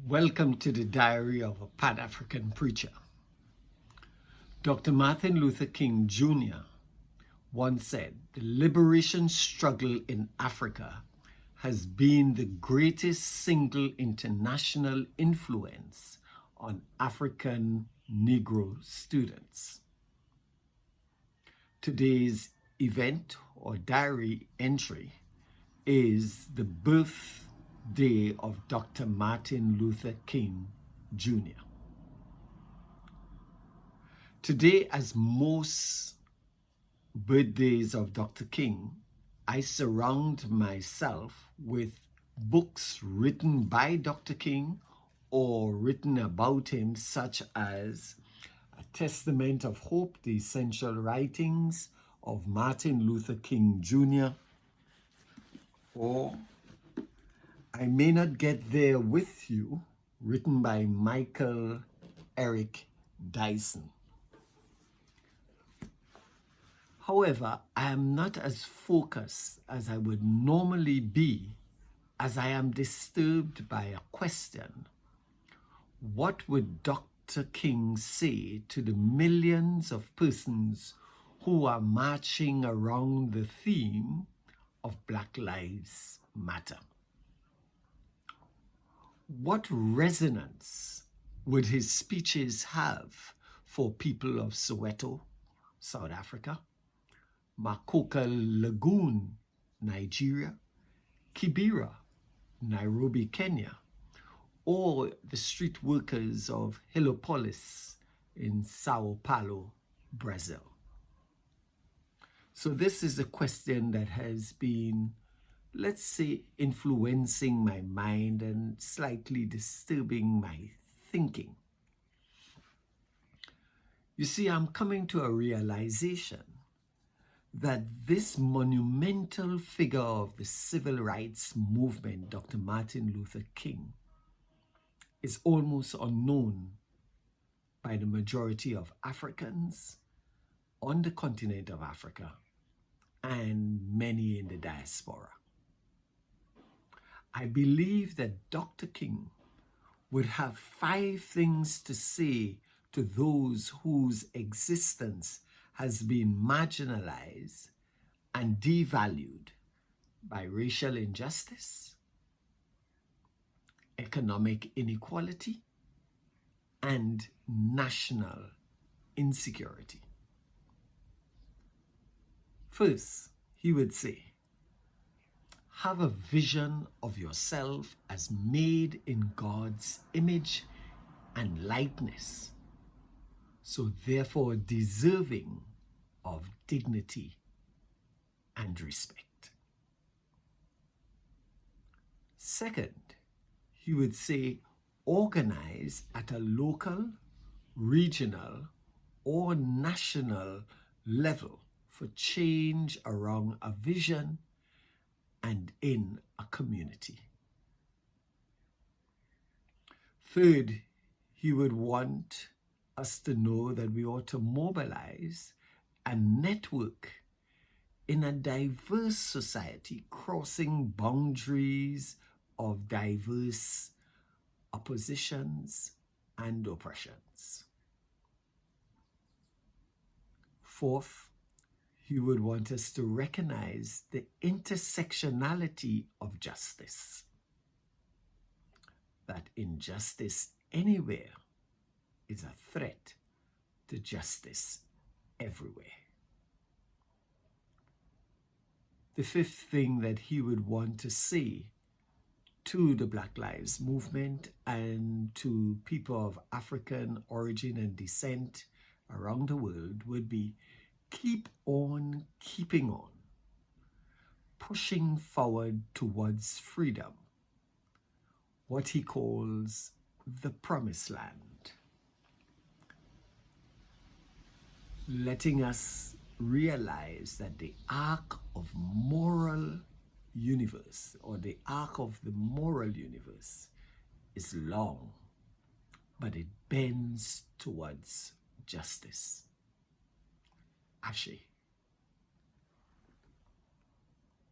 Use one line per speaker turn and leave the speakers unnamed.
Welcome to the Diary of a Pan-African Preacher. Dr. Martin Luther King Jr. once said, "The liberation struggle in Africa has been the greatest single international influence on African Negro students." Today's event or diary entry is the birthday of Dr. Martin Luther King Jr. Today, as most birthdays of Dr. King, I surround myself with books written by Dr. King or written about him, such as A Testament of Hope, the Essential Writings of Martin Luther King Jr., or I May Not Get There With You, written by Michael Eric Dyson. However, I am not as focused as I would normally be, as I am disturbed by a question. What would Dr. King say to the millions of persons who are marching around the theme of Black Lives Matter? What resonance would his speeches have for people of Soweto, South Africa, Makoka Lagoon, Nigeria, Kibera, Nairobi, Kenya, or the street workers of Heliopolis in Sao Paulo, Brazil? So this is a question that has been, let's say, influencing my mind and slightly disturbing my thinking. You see, I'm coming to a realization that this monumental figure of the civil rights movement, Dr. Martin Luther King, is almost unknown by the majority of Africans on the continent of Africa and many in the diaspora. I believe that Dr. King would have 5 things to say to those whose existence has been marginalized and devalued by racial injustice, economic inequality, and national insecurity. First, he would say, have a vision of yourself as made in God's image and likeness, so therefore deserving of dignity and respect. Second, he would say, organize at a local, regional, or national level for change around a vision and in a community. Third, he would want us to know that we ought to mobilize and network in a diverse society, crossing boundaries of diverse oppositions and oppressions. Fourth, he would want us to recognize the intersectionality of justice, that injustice anywhere is a threat to justice everywhere. The fifth thing that he would want to say to the Black Lives Movement and to people of African origin and descent around the world would be, keep on keeping on, pushing forward towards freedom, what he calls the Promised Land, letting us realize that the arc of moral universe, or the arc of the moral universe, is long, but it bends towards justice. Ashe.